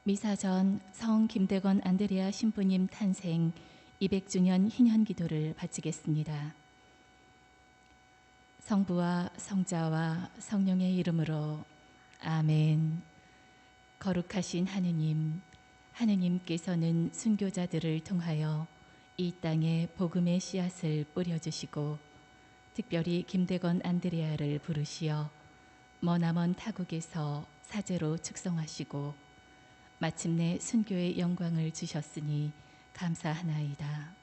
미사 전 성 김대건 안드레아 신부님 탄생 200주년 희년기도를 바치겠습니다. 성부와 성자와 성령의 이름으로 아멘. 거룩하신 하느님, 하느님께서는 순교자들을 통하여 이 땅에 복음의 씨앗을 뿌려주시고 특별히 김대건 안드레아를 부르시어 머나먼 타국에서 사제로 축성하시고 마침내 순교의 영광을 주셨으니 감사하나이다.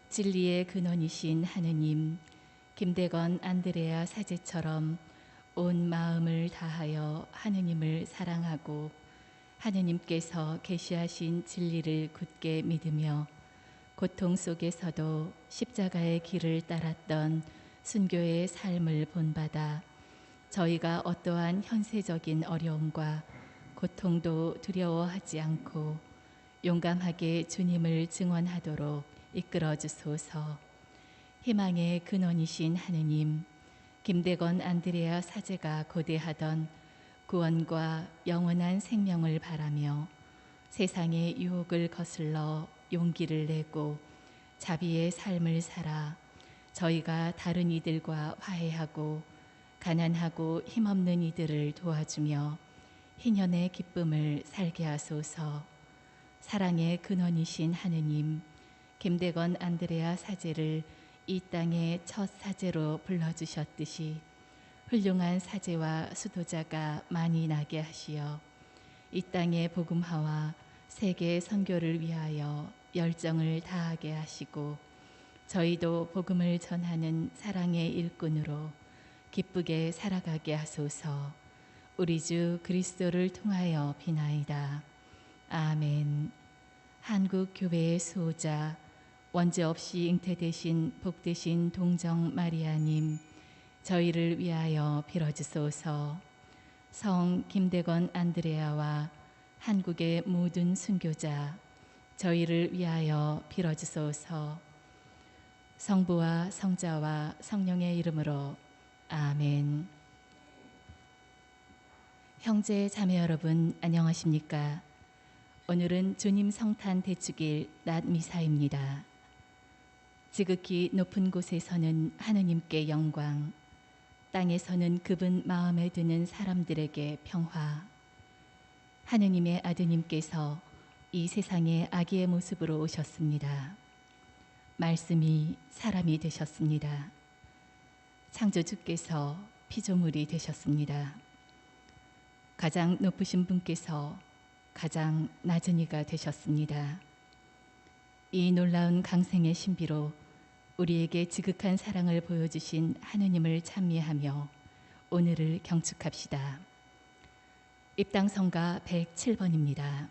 진리의 근원이신 하느님, 김대건 안드레아 사제처럼 온 마음을 다하여 하느님을 사랑하고 하느님께서 계시하신 진리를 굳게 믿으며 고통 속에서도 십자가의 길을 따랐던 순교의 삶을 본받아 저희가 어떠한 현세적인 어려움과 고통도 두려워하지 않고 용감하게 주님을 증언하도록 이끌어 주소서. 희망의 근원이신 하느님, 김대건 안드레아 사제가 고대하던 구원과 영원한 생명을 바라며 세상의 유혹을 거슬러 용기를 내고 자비의 삶을 살아 저희가 다른 이들과 화해하고 가난하고 힘없는 이들을 도와주며 희년의 기쁨을 살게 하소서. 사랑의 근원이신 하느님, 김대건 안드레아 사제를 이 땅의 첫 사제로 불러주셨듯이 훌륭한 사제와 수도자가 많이 나게 하시어 이 땅의 복음화와 세계 선교를 위하여 열정을 다하게 하시고 저희도 복음을 전하는 사랑의 일꾼으로 기쁘게 살아가게 하소서. 우리 주 그리스도를 통하여 비나이다. 아멘. 한국 교회의 수호자, 원죄 없이 잉태되신 복되신 동정 마리아님, 저희를 위하여 빌어주소서. 성 김대건 안드레아와 한국의 모든 순교자, 저희를 위하여 빌어주소서. 성부와 성자와 성령의 이름으로 아멘. 형제 자매 여러분 안녕하십니까? 오늘은 주님 성탄 대축일 낮 미사입니다. 지극히 높은 곳에서는 하느님께 영광, 땅에서는 그분 마음에 드는 사람들에게 평화. 하느님의 아드님께서 이 세상에 아기의 모습으로 오셨습니다. 말씀이 사람이 되셨습니다. 창조주께서 피조물이 되셨습니다. 가장 높으신 분께서 가장 낮은 이가 되셨습니다. 이 놀라운 강생의 신비로 우리에게 지극한 사랑을 보여주신 하느님을 찬미하며 오늘을 경축합시다. 입당성가 107번입니다.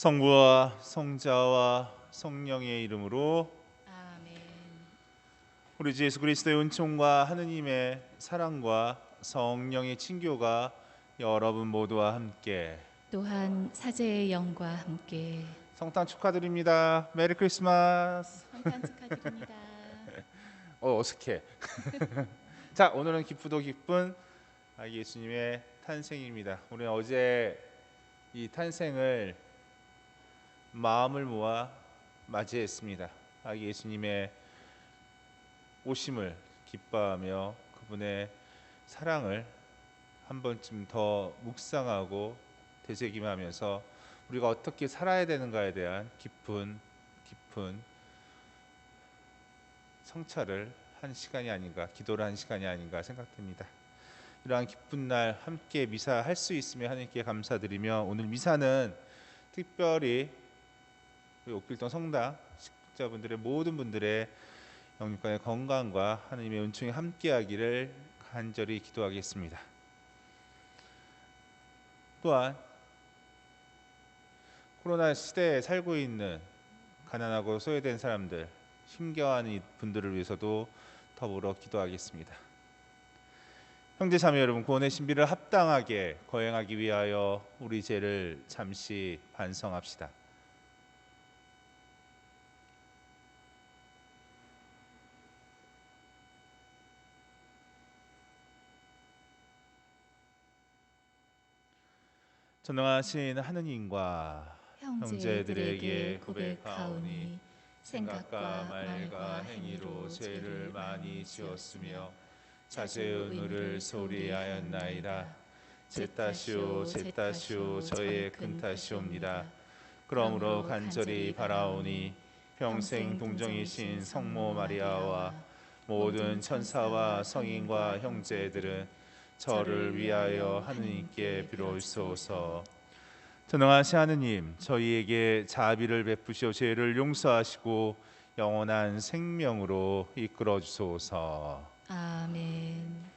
성부와 성자와 성령의 이름으로 아멘. 우리 주 예수 그리스도의 은총과 하느님의 사랑과 성령의 친교가 여러분 모두와 함께 또한 사제의 영과 함께 성탄 축하드립니다. 메리 크리스마스. 성탄 축하드립니다. 어색해. 자, 오늘은 기쁘도 기쁜 아기 예수님의 탄생입니다. 우리는 어제 이 탄생을 마음을 모아 맞이했습니다. 아기 예수님의 오심을 기뻐하며 그분의 사랑을 한 번쯤 더 묵상하고 되새김하면서 우리가 어떻게 살아야 되는가에 대한 깊은 성찰을 한 시간이 아닌가, 기도를 한 시간이 아닌가 생각됩니다. 이러한 기쁜 날 함께 미사 할 수 있으며 하나님께 감사드리며, 오늘 미사는 특별히 우리 옥길동 성당 식구자분들의 모든 분들의 영육간의 건강과 하나님의 은총이 함께하기를 간절히 기도하겠습니다. 또한 코로나 시대에 살고 있는 가난하고 소외된 사람들, 힘겨워하는 분들을 위해서도 더불어 기도하겠습니다. 형제 자매 여러분, 구원의 신비를 합당하게 거행하기 위하여 우리 죄를 잠시 반성합시다. 전능하신 하느님과 형제들에게 고백하오니 생각과 말과 행위로 죄를 많이 지었으며 자제 의무를 소홀히 하였나이다. 제 탓이오 제 탓이오 저의 큰 탓이옵니다. 그러므로 간절히 바라오니 평생 동정이신 성모 마리아와 모든 천사와 성인과 형제들은 저를 위하여 하느님께 빌어주소서. 전능하신 하느님, 저희에게 자비를 베푸시어 죄를 용서하시고 영원한 생명으로 이끌어 주소서. 아멘.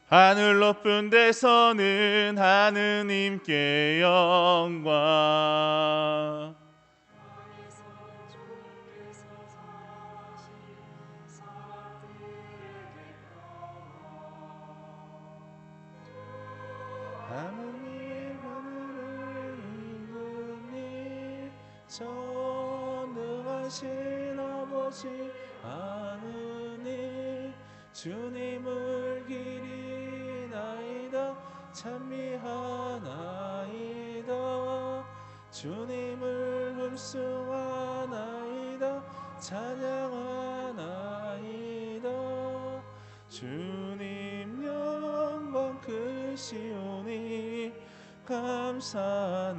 하늘 높은 데서는 하느님께 영광, 하느님 하늘을 이루니 전능하신 아버지 하느님, 주님을 기리나이다 찬미하나이다. 주님을 흠숭하나이다 찬양하나이다. 주님 영광 크시오니 감사나이다.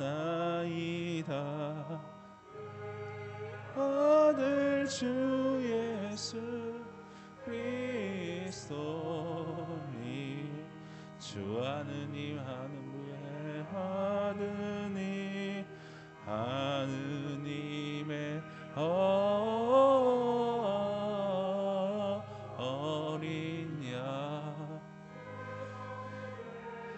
아들 주 예수 그리스도니 주 하느님 하늘의 하느님의 어린 양,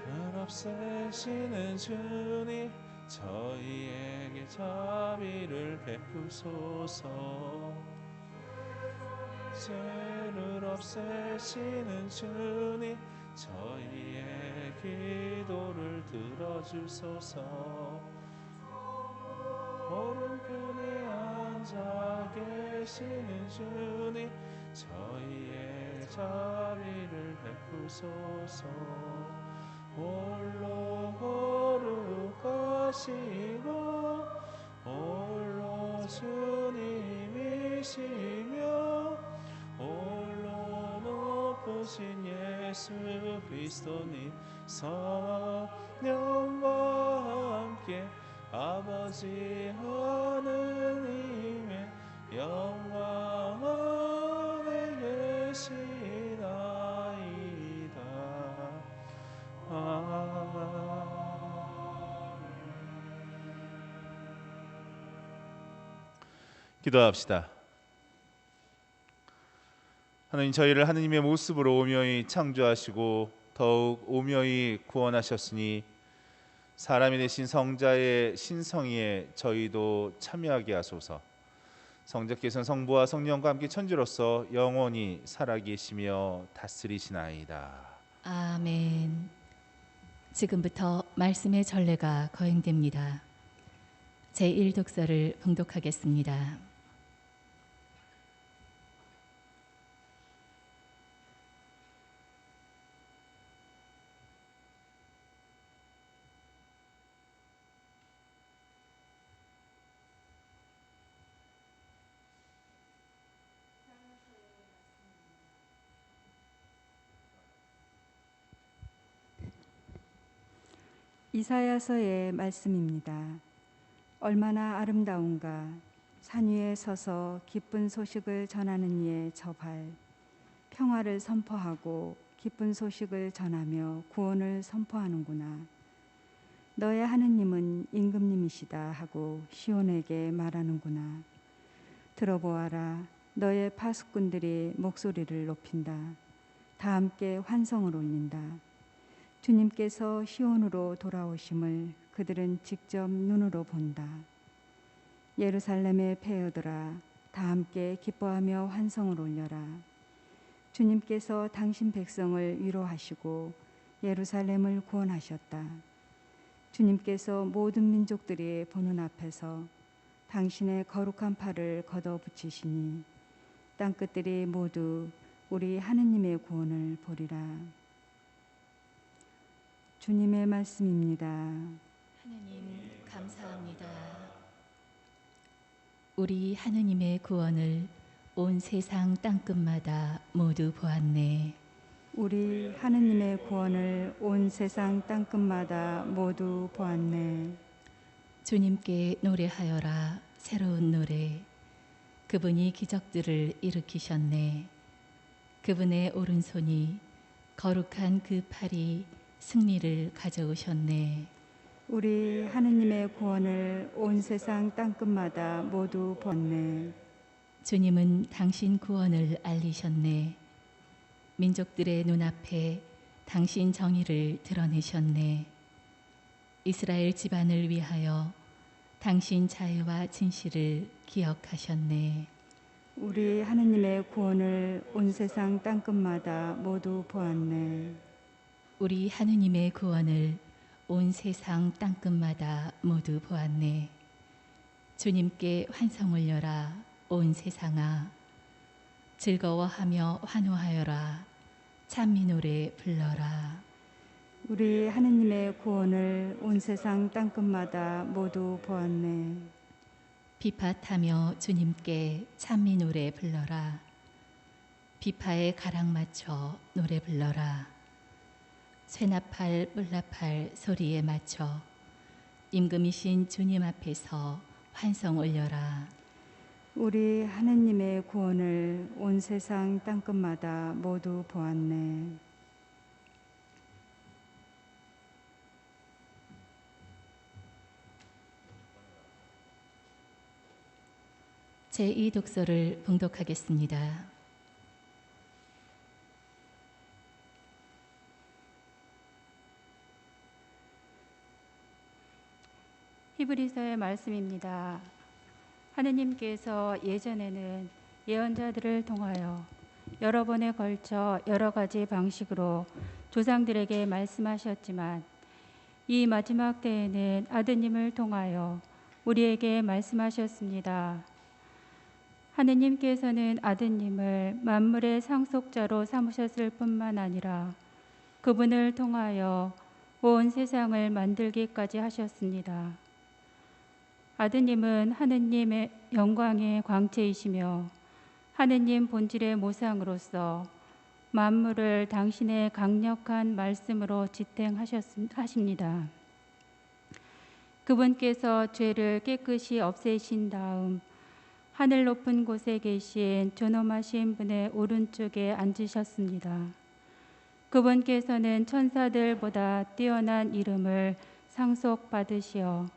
을 없애시는 주님 저희에게 자비를 베푸소서. 죄를 없애시는 주님 저희의 기도를 들어주소서. 오른편에 앉아 계시는 주님, 저희의 자비를 베푸소서. 홀로 거룩하시고 홀로 주님이시며 홀로 높으신 예수 그리스도님, 성령과 함께 아버지 하느님의 영광 안에 계시나이다. 기도합시다. 하나님, 저희를 하느님의 모습으로 오묘히 창조하시고 더욱 오묘히 구원하셨으니 사람이 되신 성자의 신성의에 저희도 참여하게 하소서. 성자께서는 성부와 성령과 함께 천주로서 영원히 살아계시며 다스리시나이다. 아멘. 지금부터 말씀의 전례가 거행됩니다. 제1독서를 봉독하겠습니다. 이사야서의 말씀입니다. 얼마나 아름다운가, 산 위에 서서 기쁜 소식을 전하는 이의 저 발, 평화를 선포하고 기쁜 소식을 전하며 구원을 선포하는구나. 너의 하느님은 임금님이시다 하고 시온에게 말하는구나. 들어보아라, 너의 파수꾼들이 목소리를 높인다. 다 함께 환성을 올린다. 주님께서 시온으로 돌아오심을 그들은 직접 눈으로 본다. 예루살렘의 폐허들아, 다 함께 기뻐하며 환성을 올려라. 주님께서 당신 백성을 위로하시고 예루살렘을 구원하셨다. 주님께서 모든 민족들이 보는 앞에서 당신의 거룩한 팔을 걷어붙이시니 땅끝들이 모두 우리 하느님의 구원을 보리라. 주님의 말씀입니다. 하느님 감사합니다. 우리 하느님의 구원을 온 세상 땅끝마다 모두 보았네. 우리 하느님의 구원을 온 세상 땅끝마다 모두 보았네. 주님께 노래하여라, 새로운 노래. 그분이 기적들을 일으키셨네. 그분의 오른손이 거룩한 그 팔이 승리를 가져오셨네. 우리 하느님의 구원을 온 세상 땅끝마다 모두 보았네. 주님은 당신 구원을 알리셨네. 민족들의 눈앞에 당신 정의를 드러내셨네. 이스라엘 집안을 위하여 당신 자애와 진실을 기억하셨네. 우리 하느님의 구원을 온 세상 땅끝마다 모두 보았네. 우리 하느님의 구원을 온 세상 땅끝마다 모두 보았네. 주님께 환성 올려라, 온 세상아. 즐거워하며 환호하여라, 찬미 노래 불러라. 우리 하느님의 구원을 온 세상 땅끝마다 모두 보았네. 비파타며 주님께 찬미 노래 불러라. 비파에 가락 맞춰 노래 불러라. 쇠나팔 뿔나팔 소리에 맞춰 임금이신 주님 앞에서 환성 올려라. 우리 하느님의 구원을 온 세상 땅끝마다 모두 보았네. 제2독서를 봉독하겠습니다. 히브리서의 말씀입니다. 하느님께서 예전에는 예언자들을 통하여 여러 번에 걸쳐 여러 가지 방식으로 조상들에게 말씀하셨지만 이 마지막 때에는 아드님을 통하여 우리에게 말씀하셨습니다. 하느님께서는 아드님을 만물의 상속자로 삼으셨을 뿐만 아니라 그분을 통하여 온 세상을 만들기까지 하셨습니다. 아드님은 하느님의 영광의 광채이시며 하느님 본질의 모상으로서 만물을 당신의 강력한 말씀으로 지탱하십니다. 그분께서 죄를 깨끗이 없애신 다음 하늘 높은 곳에 계신 존엄하신 분의 오른쪽에 앉으셨습니다. 그분께서는 천사들보다 뛰어난 이름을 상속받으시어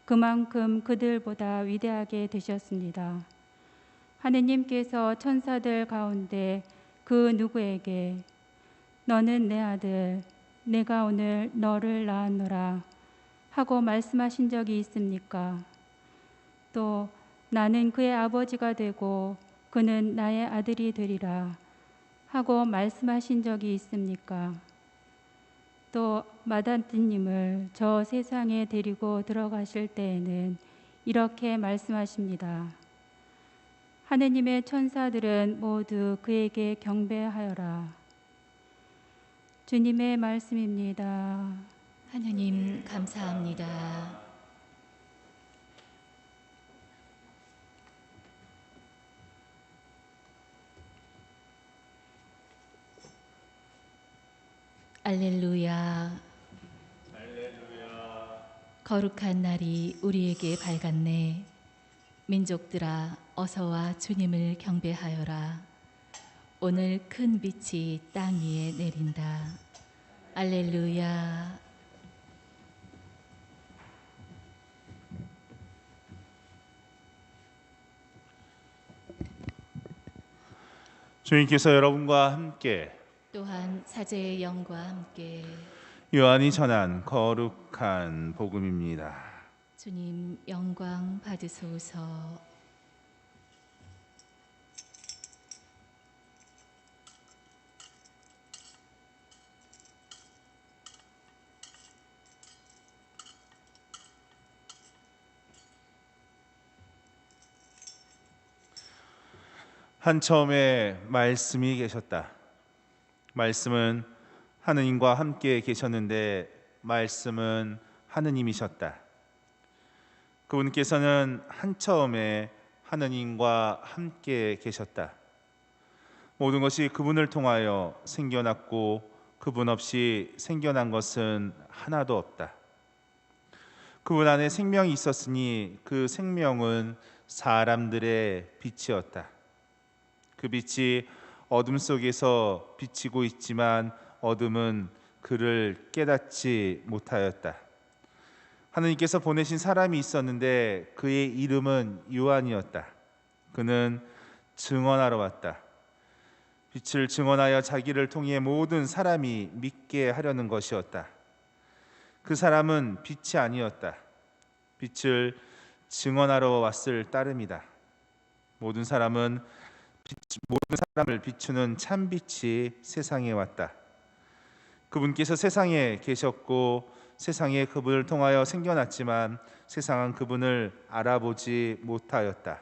그만큼 그들보다 위대하게 되셨습니다. 하느님께서 천사들 가운데 그 누구에게 너는 내 아들, 내가 오늘 너를 낳았노라 하고 말씀하신 적이 있습니까? 또 나는 그의 아버지가 되고 그는 나의 아들이 되리라 하고 말씀하신 적이 있습니까? 또 마다드님을 저 세상에 데리고 들어가실 때에는 이렇게 말씀하십니다. 하느님의 천사들은 모두 그에게 경배하여라. 주님의 말씀입니다. 하느님 감사합니다. 알렐루야. 거룩한 날이 우리에게 밝았네. 민족들아 어서와 주님을 경배하여라. 오늘 큰 빛이 땅 위에 내린다. 알렐루야. 주님께서 여러분과 함께 또한 사제의 영과 함께 요한이 전한 거룩한 복음입니다. 주님 영광 받으소서. 한처음에 말씀이 계셨다. 말씀은 하느님과 함께 계셨는데 말씀은 하느님이셨다. 그분께서는 한처음에 하느님과 함께 계셨다. 모든 것이 그분을 통하여 생겨났고 그분 없이 생겨난 것은 하나도 없다. 그분 안에 생명이 있었으니 그 생명은 사람들의 빛이었다. 그 빛이 어둠 속에서 비치고 있지만 어둠은 그를 깨닫지 못하였다. 하느님께서 보내신 사람이 있었는데 그의 이름은 요한이었다. 그는 증언하러 왔다. 빛을 증언하여 자기를 통해 모든 사람이 믿게 하려는 것이었다. 그 사람은 빛이 아니었다. 빛을 증언하러 왔을 따름이다. 모든 사람을 비추는 참빛이 세상에 왔다. 그분께서 세상에 계셨고 세상에 그분을 통하여 생겨났지만 세상은 그분을 알아보지 못하였다.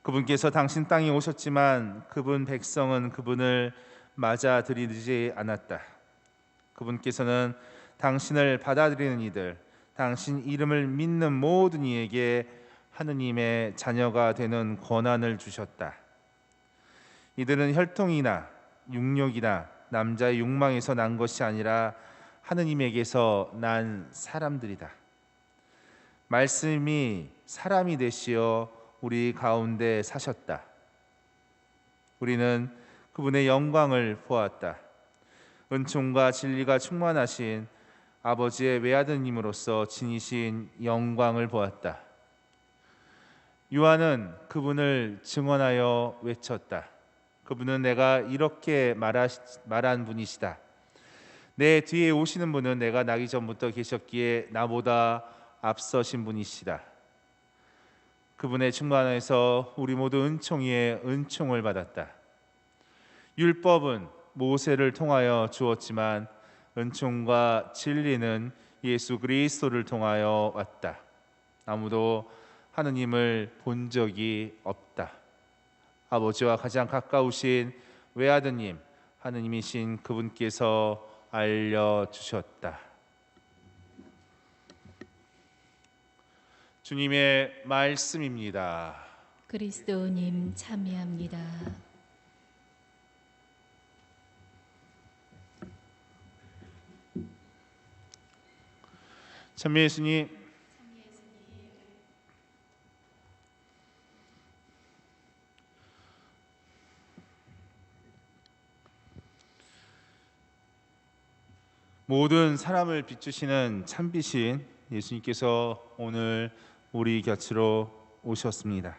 그분께서 당신 땅에 오셨지만 그분 백성은 그분을 맞아들이지 않았다. 그분께서는 당신을 받아들이는 이들, 당신 이름을 믿는 모든 이에게 하느님의 자녀가 되는 권한을 주셨다. 이들은 혈통이나 육력이나 남자의 욕망에서 난 것이 아니라 하느님에게서 난 사람들이다. 말씀이 사람이 되시어 우리 가운데 사셨다. 우리는 그분의 영광을 보았다. 은총과 진리가 충만하신 아버지의 외아드님으로서 지니신 영광을 보았다. 요한은 그분을 증언하여 외쳤다. 그분은 내가 이렇게 말한 분이시다. 내 뒤에 오시는 분은 내가 나기 전부터 계셨기에 나보다 앞서신 분이시다. 그분의 중간에서 우리 모두 은총위에 은총을 받았다. 율법은 모세를 통하여 주었지만 은총과 진리는 예수 그리스도를 통하여 왔다. 아무도 하느님을 본 적이 없다. 아버지와 가장 가까우신 외아드님 하느님이신 그분께서 알려주셨다. 주님의 말씀입니다. 그리스도님 참여합니다. 참여 예수님, 모든 사람을 비추시는 참비신 예수님께서 오늘 우리 곁으로 오셨습니다.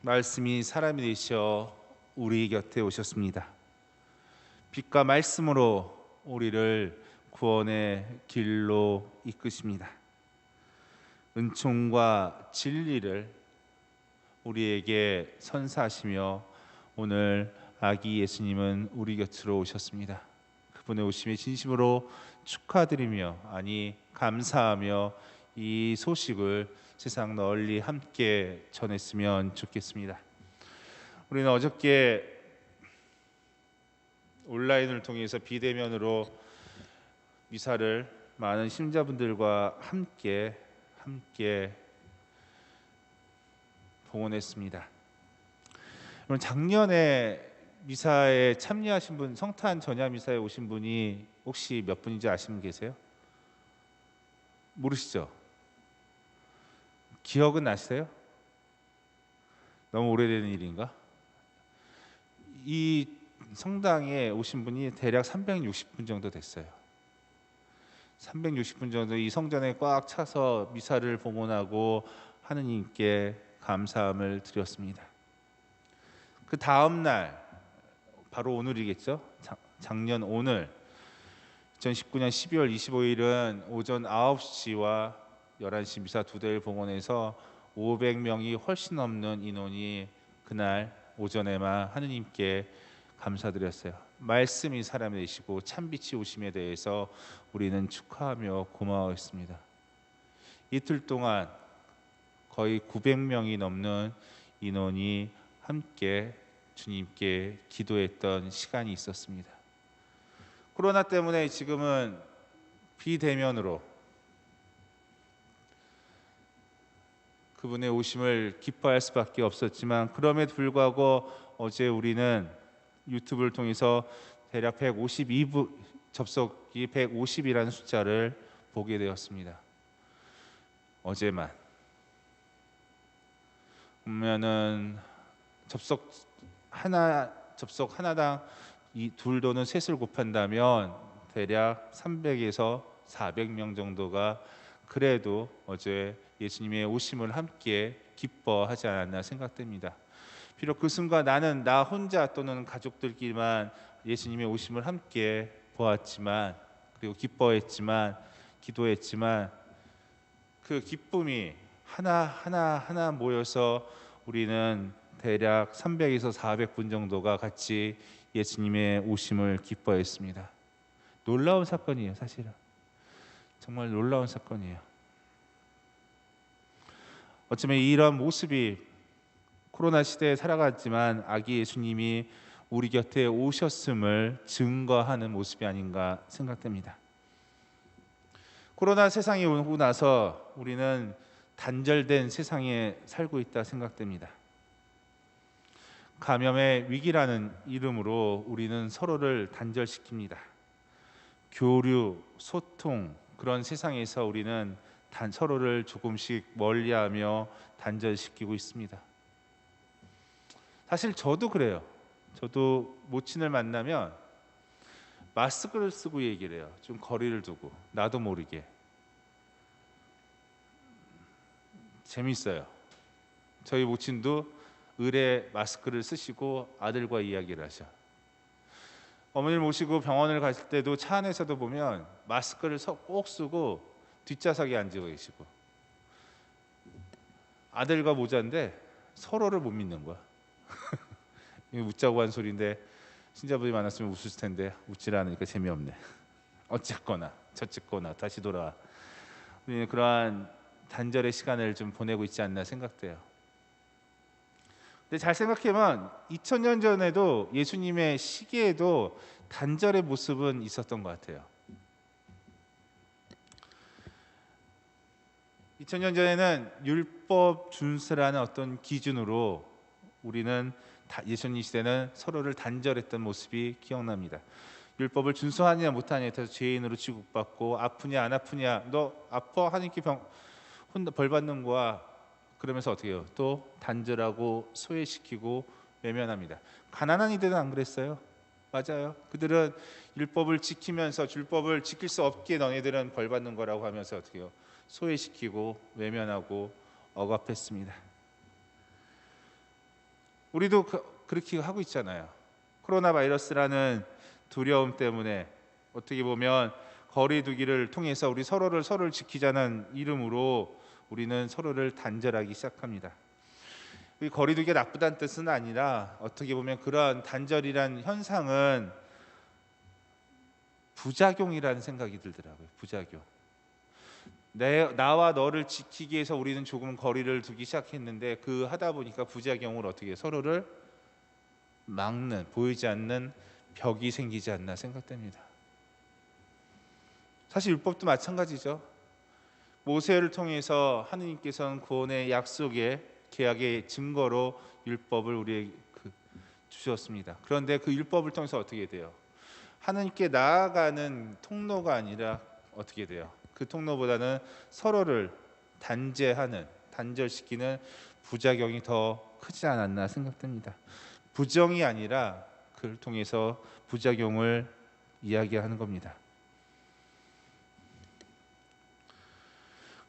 말씀이 사람이 되셔 우리 곁에 오셨습니다. 빛과 말씀으로 우리를 구원의 길로 이끄십니다. 은총과 진리를 우리에게 선사하시며 오늘 아기 예수님은 우리 곁으로 오셨습니다. 그분의 오심에 진심으로 축하드리며 감사하며 이 소식을 세상 널리 함께 전했으면 좋겠습니다. 우리는 어저께 온라인을 통해서 비대면으로 미사를 많은 신자분들과 함께 봉헌했습니다. 작년에 미사에 참여하신 분, 성탄 전야 미사에 오신 분이 혹시 몇 분인지 아시는 분 계세요? 모르시죠? 기억은 나세요? 너무 오래된 일인가? 이 성당에 오신 분이 대략 360분 정도 됐어요. 360분 정도 이 성전에 꽉 차서 미사를 봉헌하고 하느님께 감사함을 드렸습니다. 그 다음 날 바로 오늘이겠죠? 작년 오늘 2019년 12월 25일은 오전 9시와 11시 미사 두 대를 봉헌해서 500명이 훨씬 넘는 인원이 그날 오전에만 하느님께 감사드렸어요. 말씀이 사람이 되시고 참빛이 오심에 대해서 우리는 축하하며 고마워했습니다. 이틀 동안 거의 900명이 넘는 인원이 함께 주님께 기도했던 시간이 있었습니다. 코로나 때문에 지금은 비대면으로 그분의 오심을 기뻐할 수밖에 없었지만 그럼에도 불구하고 어제 우리는 유튜브를 통해서 대략 152부 접속이 150이라는 숫자를 보게 되었습니다. 어제만 보면은 접속 하나당 둘 또는 셋을 곱한다면 대략 300에서 400명 정도가 그래도 어제 예수님의 오심을 함께 기뻐하지 않았나 생각됩니다. 비록 그 순간 나는 나 혼자 또는 가족들끼리만 예수님의 오심을 함께 보았지만 그리고 기뻐했지만 기도했지만 그 기쁨이 하나 모여서 우리는 대략 300에서 400분 정도가 같이 예수님의 오심을 기뻐했습니다. 놀라운 사건이에요. 사실은 정말 놀라운 사건이에요. 어쩌면 이런 모습이 코로나 시대에 살아갔지만 아기 예수님이 우리 곁에 오셨음을 증거하는 모습이 아닌가 생각됩니다. 코로나 세상이 오고 나서 우리는 단절된 세상에 살고 있다 생각됩니다. 감염의 위기라는 이름으로 우리는 서로를 단절시킵니다. 교류, 소통 그런 세상에서 우리는 서로를 조금씩 멀리하며 단절시키고 있습니다. 사실 저도 그래요. 저도 모친을 만나면 마스크를 쓰고 얘기를 해요. 좀 거리를 두고 나도 모르게. 재밌어요. 저희 모친도 을에 마스크를 쓰시고 아들과 이야기를 하셔. 어머니를 모시고 병원을 갔을 때도 차 안에서도 보면 마스크를 꼭 쓰고 뒷좌석에 앉아 계시고 아들과 모자인데 서로를 못 믿는 거야. 이거 웃자고 한 소리인데 신자분이 많았으면 웃을 텐데 웃질 않으니까 재미없네. 어쨌거나 저쨌거나 다시 돌아와. 우리는 그러한 단절의 시간을 좀 보내고 있지 않나 생각돼요. 근데 잘 생각해보면 2000년 전에도 예수님의 시기에도 단절의 모습은 있었던 것 같아요. 2000년 전에는 율법 준수라는 어떤 기준으로 우리는 예수님 시대는 서로를 단절했던 모습이 기억납니다. 율법을 준수하느냐 못하느냐에 따라서 죄인으로 취급받고 아프냐 안 아프냐, 너 아파 하니까 벌 받는 거야. 그러면서 어떻게 해요? 또 단절하고 소외시키고 외면합니다. 가난한 이들은 안 그랬어요. 맞아요. 그들은 율법을 지키면서 율법을 지킬 수 없게 너희들은 벌 받는 거라고 하면서 어떻게 해요? 소외시키고 외면하고 억압했습니다. 우리도 그렇게 하고 있잖아요. 코로나 바이러스라는 두려움 때문에 어떻게 보면 거리 두기를 통해서 우리 서로를 지키자는 이름으로 우리는 서로를 단절하기 시작합니다. 이 거리 두기가 나쁘다는 뜻은 아니라 어떻게 보면 그러한 단절이란 현상은 부작용이라는 생각이 들더라고요. 부작용. 나와 너를 지키기 위해서 우리는 조금 거리를 두기 시작했는데 그 하다 보니까 부작용으로 어떻게 서로를 막는, 보이지 않는 벽이 생기지 않나 생각됩니다. 사실 율법도 마찬가지죠. 모세를 통해서 하느님께서는 구원의 약속의 계약의 증거로 율법을 우리에게 주셨습니다. 그런데 그 율법을 통해서 어떻게 돼요? 하느님께 나아가는 통로가 아니라 어떻게 돼요? 그 통로보다는 서로를 단절시키는 부작용이 더 크지 않았나 생각됩니다. 부정이 아니라 그를 통해서 부작용을 이야기하는 겁니다.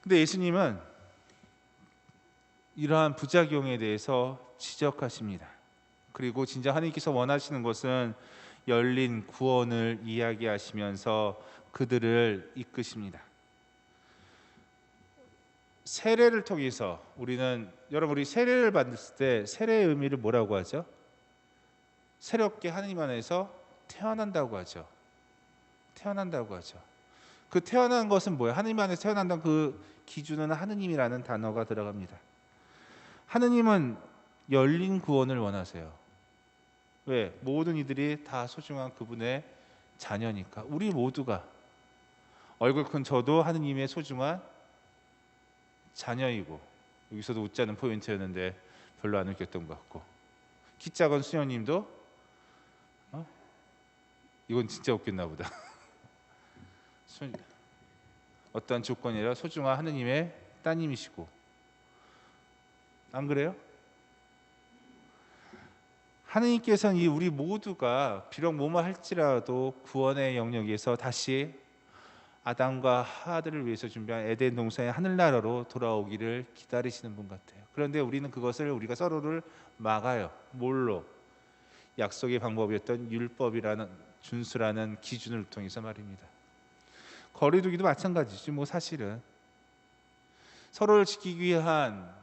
근데 예수님은 이러한 부작용에 대해서 지적하십니다. 그리고 진짜 하나님께서 원하시는 것은 열린 구원을 이야기하시면서 그들을 이끄십니다. 세례를 통해서 우리 세례를 받았을 때 세례의 의미를 뭐라고 하죠? 새롭게 하나님 안에서 태어난다고 하죠. 그 태어난 것은 뭐예요? 하나님 안에서 태어난다는 그 기준은 하느님이라는 단어가 들어갑니다. 하느님은 열린 구원을 원하세요. 왜? 모든 이들이 다 소중한 그분의 자녀니까. 우리 모두가 얼굴 큰 저도 하느님의 소중한 자녀이고, 여기서도 웃자는 포인트였는데 별로 안 웃겼던 것 같고, 키 작은 수녀님도 이건 진짜 웃겼나 보다. 어떠한 조건이 아니라 소중한 하느님의 따님이시고, 안 그래요? 하느님께서는 우리 모두가 비록 뭐뭐 할지라도 구원의 영역에서 다시 아담과 하와를 위해서 준비한 에덴 동산의 하늘나라로 돌아오기를 기다리시는 분 같아요. 그런데 우리는 그것을 우리가 서로를 막아요. 뭘로? 약속의 방법이었던 율법이라는 준수라는 기준을 통해서 말입니다. 거리두기도 마찬가지지. 사실은 서로를 지키기 위한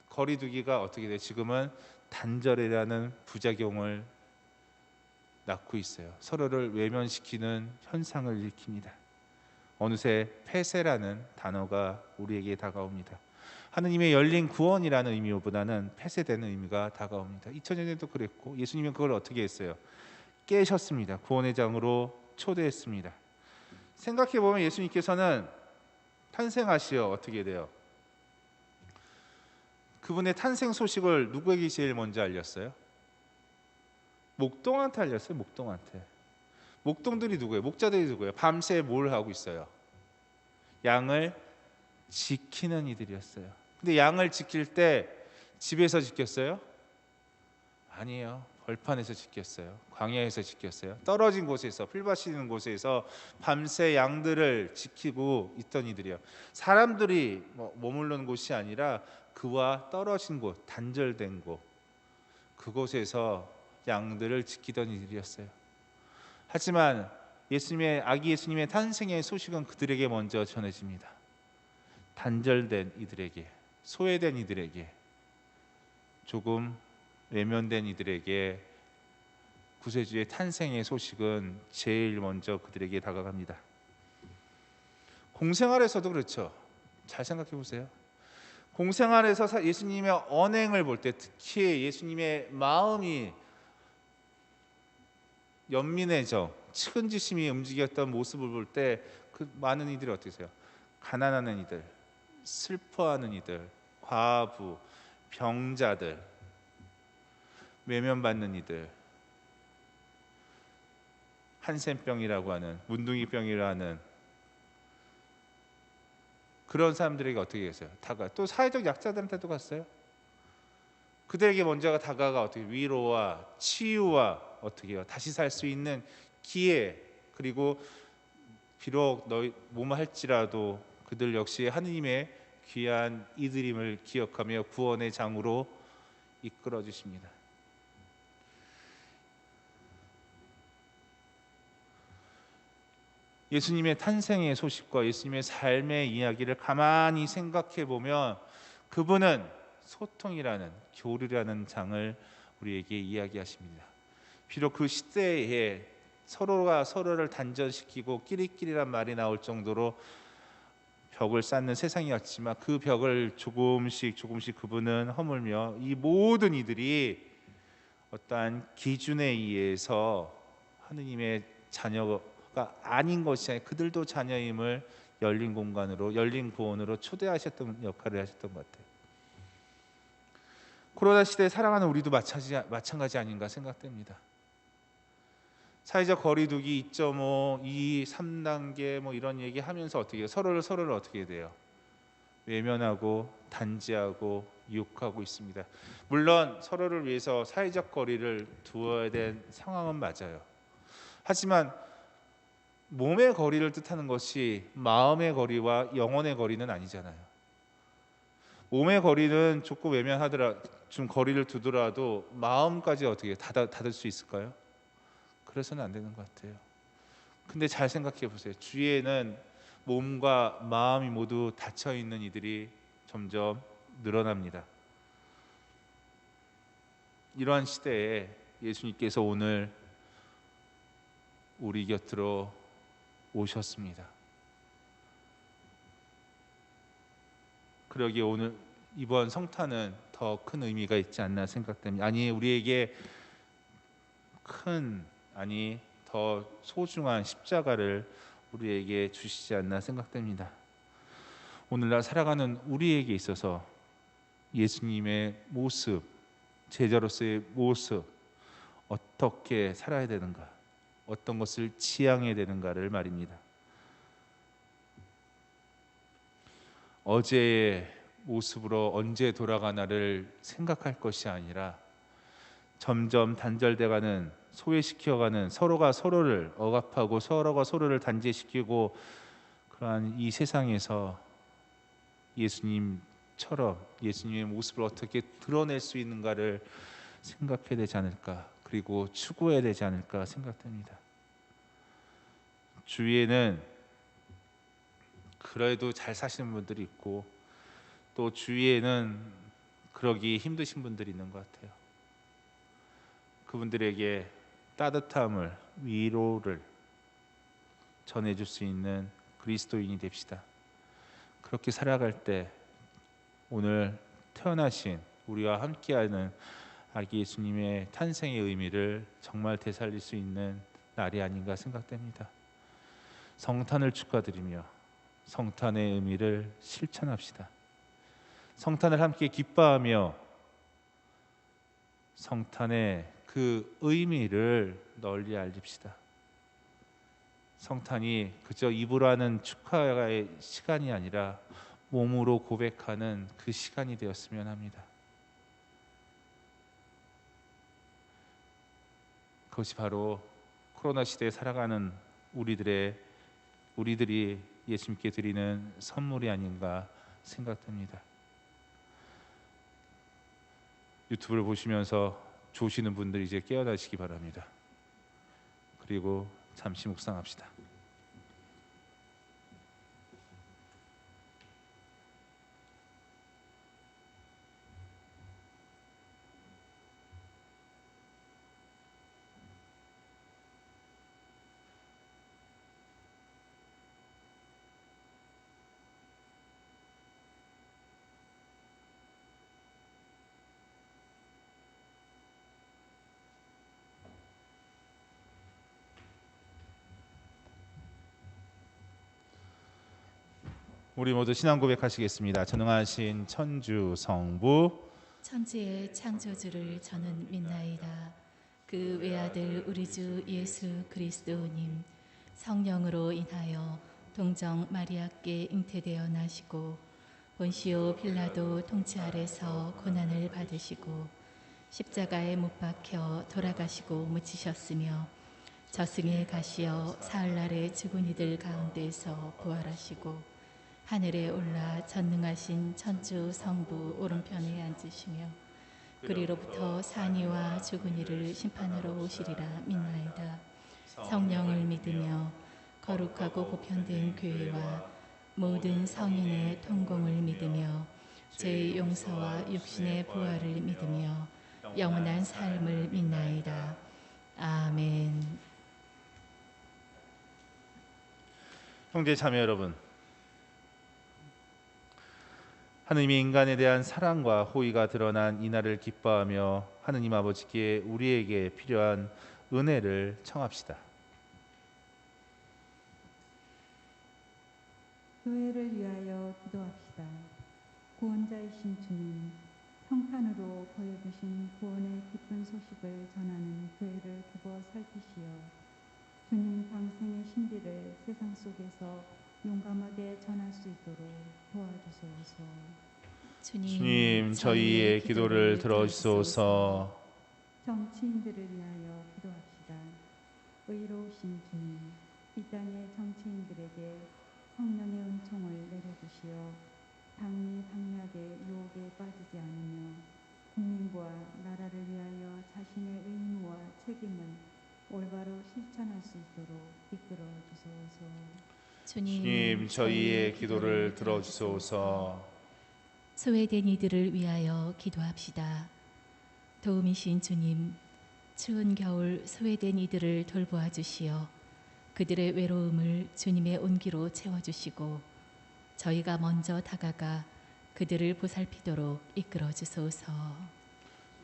거리두기가 어떻게 돼? 지금은 단절이라는 부작용을 낳고 있어요. 서로를 외면시키는 현상을 일으킵니다. 어느새 폐쇄라는 단어가 우리에게 다가옵니다. 하느님의 열린 구원이라는 의미보다는 폐쇄되는 의미가 다가옵니다. 2000년에도 그랬고 예수님은 그걸 어떻게 했어요? 깨셨습니다. 구원의 장으로 초대했습니다. 생각해보면 예수님께서는 탄생하시어 어떻게 돼요? 그분의 탄생 소식을 누구에게 제일 먼저 알렸어요? 목동한테 알렸어요. 목동한테. 목동들이 누구예요? 목자들이 누구예요? 밤새 뭘 하고 있어요? 양을 지키는 이들이었어요. 근데 양을 지킬 때 집에서 지켰어요? 아니에요. 벌판에서 지켰어요. 광야에서 지켰어요. 떨어진 곳에서, 풀 마시는 곳에서 밤새 양들을 지키고 있던 이들이요. 사람들이 머무르는 곳이 아니라 그와 떨어진 곳, 단절된 곳, 그곳에서 양들을 지키던 이들이었어요. 하지만 아기 예수님의 탄생의 소식은 그들에게 먼저 전해집니다. 단절된 이들에게. 소외된 이들에게, 조금 외면된 이들에게 구세주의 탄생의 소식은 제일 먼저 그들에게 다가갑니다. 공생활에서도 그렇죠. 잘 생각해 보세요. 공생활에서 예수님의 언행을 볼 때, 특히 예수님의 마음이 연민해져 측은지심이 움직였던 모습을 볼 때 그 많은 이들이 어떻게 되세요? 가난한 이들, 슬퍼하는 이들, 과부, 병자들, 외면받는 이들, 한센병이라고 하는, 문둥이병이라고 하는 그런 사람들에게 어떻게 했어요? 또 사회적 약자들한테도 갔어요. 그들에게 먼저 다가가 어떻게 위로와 치유와 어떻게 해요? 다시 살 수 있는 기회, 그리고 비록 너희 뭐뭐 할지라도 그들 역시 하느님의 귀한 이들임을 기억하며 구원의 장으로 이끌어 주십니다. 예수님의 탄생의 소식과 예수님의 삶의 이야기를 가만히 생각해 보면 그분은 소통이라는, 교류라는 장을 우리에게 이야기하십니다. 비록 그 시대에 서로가 서로를 단절시키고 끼리끼리란 말이 나올 정도로 벽을 쌓는 세상이었지만 그 벽을 조금씩 그분은 허물며 이 모든 이들이 어떠한 기준에 의해서 하느님의 자녀가 아닌 것이 아니라 그들도 자녀임을 열린 공간으로, 열린 구원으로 초대하셨던 역할을 하셨던 것 같아요. 코로나 시대에 살아가는 우리도 마찬가지 아닌가 생각됩니다. 사회적 거리두기 2.5, 2, 3단계 뭐 이런 얘기하면서 어떻게 해요? 서로를 어떻게 해야 돼요? 외면하고 단지하고 유혹하고 있습니다. 물론 서로를 위해서 사회적 거리를 두어야 된 상황은 맞아요. 하지만 몸의 거리를 뜻하는 것이 마음의 거리와 영혼의 거리는 아니잖아요. 몸의 거리는 조금 좀 거리를 두더라도 마음까지 어떻게 닫을 수 있을까요? 그래서는 안 되는 것 같아요. 근데 잘 생각해 보세요. 주위에는 몸과 마음이 모두 닫혀 있는 이들이 점점 늘어납니다. 이러한 시대에 예수님께서 오늘 우리 곁으로 오셨습니다. 그러기에 오늘 이번 성탄은 더 큰 의미가 있지 않나 생각됩니다. 우리에게 더 소중한 십자가를 우리에게 주시지 않나 생각됩니다. 오늘날 살아가는 우리에게 있어서 예수님의 모습, 제자로서의 모습, 어떻게 살아야 되는가, 어떤 것을 지향해야 되는가를 말입니다. 어제의 모습으로 언제 돌아가나를 생각할 것이 아니라 점점 단절돼가는, 소외시켜가는, 서로가 서로를 억압하고 서로가 서로를 단죄시키고 그러한 이 세상에서 예수님처럼 예수님의 모습을 어떻게 드러낼 수 있는가를 생각해야 되지 않을까, 그리고 추구해야 되지 않을까 생각됩니다. 주위에는 그래도 잘 사시는 분들이 있고 또 주위에는 그러기 힘드신 분들이 있는 것 같아요. 그분들에게 따뜻함을, 위로를 전해줄 수 있는 그리스도인이 됩시다. 그렇게 살아갈 때 오늘 태어나신 우리와 함께하는 아기 예수님의 탄생의 의미를 정말 되살릴 수 있는 날이 아닌가 생각됩니다. 성탄을 축하드리며 성탄의 의미를 실천합시다. 성탄을 함께 기뻐하며 성탄의 그 의미를 널리 알립시다. 성탄이 그저 입으로 하는 축하의 시간이 아니라 몸으로 고백하는 그 시간이 되었으면 합니다. 그것이 바로 코로나 시대에 살아가는 우리들이 예수님께 드리는 선물이 아닌가 생각됩니다. 유튜브를 보시면서 조시는 분들 이제 깨어나시기 바랍니다. 그리고 잠시 묵상합시다. 우리 모두 신앙 고백하시겠습니다. 전능하신 천주 성부 천지의 창조주를 저는 믿나이다. 그 외아들 우리 주 예수 그리스도님 성령으로 인하여 동정 마리아께 잉태되어 나시고 본시오 빌라도 통치 아래서 고난을 받으시고 십자가에 못 박혀 돌아가시고 묻히셨으며 저승에 가시어 사흘날에 죽은 이들 가운데서 부활하시고 하늘에 올라 전능하신 천주 성부 오른편에 앉으시며 그리로부터 산이와 죽은 이를 심판하러 오시리라 믿나이다. 성령을 믿으며 거룩하고 보편된 교회와 모든 성인의 통공을 믿으며 죄의 용서와 육신의 부활을 믿으며 영원한 삶을 믿나이다. 아멘. 형제 자매 여러분, 하느님이 인간에 대한 사랑과 호의가 드러난 이날을 기뻐하며 하느님 아버지께 우리에게 필요한 은혜를 청합시다. 교회를 위하여 기도합시다. 구원자이신 주님, 성탄으로 보여주신 구원의 기쁜 소식을 전하는 교회를 두고 살피시어 주님 방생의 신비를 세상 속에서 용감하게 전할 수 있도록 도와주소서. 주님, 저희의 기도를 들어주소서. 정치인들을 위하여 기도합시다. 의로우신 주님, 이 땅의 정치인들에게 성령의 은총을 내려주시어 당리 당략의 유혹에 빠지지 않으며 국민과 나라를 위하여 자신의 의무와 책임을 올바로 실천할 수 있도록 이끌어 주소서. 주님, 저희의 기도를 들어주소서. 소외된 이들을 위하여 기도합시다. 도우미신 주님, 추운 겨울 소외된 이들을 돌보아 주시어 그들의 외로움을 주님의 온기로 채워주시고 저희가 먼저 다가가 그들을 보살피도록 이끌어 주소서.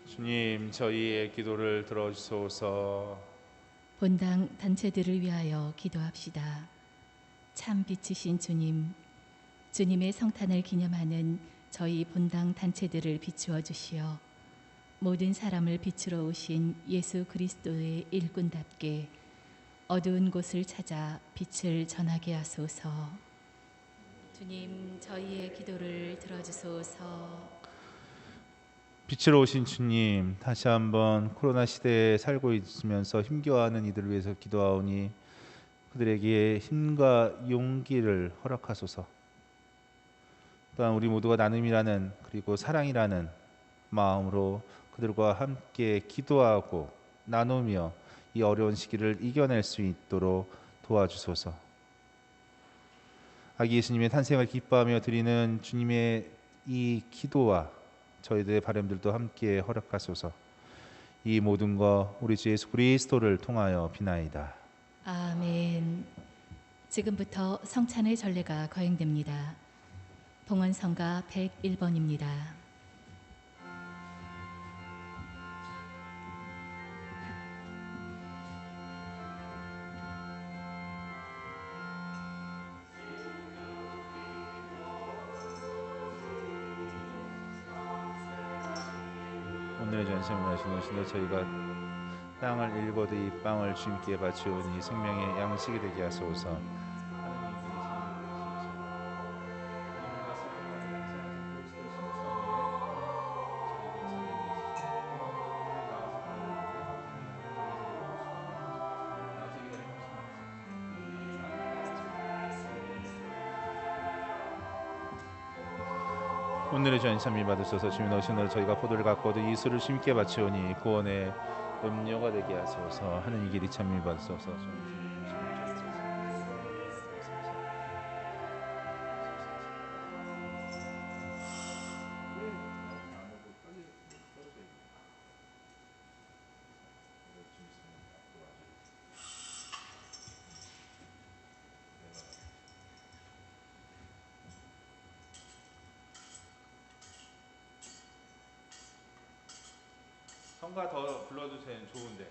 주님, 저희의 기도를 들어주소서. 본당 단체들을 위하여 기도합시다. 참 빛이신 주님, 주님의 성탄을 기념하는 저희 본당 단체들을 비추어 주시어 모든 사람을 비추러 오신 예수 그리스도의 일꾼답게 어두운 곳을 찾아 빛을 전하게 하소서. 주님, 저희의 기도를 들어주소서. 빛으로 오신 주님, 다시 한번 코로나 시대에 살고 있으면서 힘겨워하는 이들을 위해서 기도하오니 그들에게 힘과 용기를 허락하소서. 또한 우리 모두가 나눔이라는 그리고 사랑이라는 마음으로 그들과 함께 기도하고 나누며 이 어려운 시기를 이겨낼 수 있도록 도와주소서. 아기 예수님의 탄생을 기뻐하며 드리는 주님의 이 기도와 저희들의 바람들도 함께 허락하소서. 이 모든 것 우리 주 예수 그리스도를 통하여 비나이다. 아멘. 지금부터 성찬의 전례가 거행됩니다. 봉헌성가 101번입니다. 오늘의 전심을 하시는 신도 저희가 땅을 일거드 이 빵을 주님께 바치오니 생명의 양식이 되게 하소서. 오늘의 전심이 받으소서. 주님 오시는 저희가 포도를 갖고도 이 술을 주님께 바치오니 구원의 음료가 되게 하소서. 하는 이 길이 참미 받으소서. 성가 더 불러주세요. 좋은데.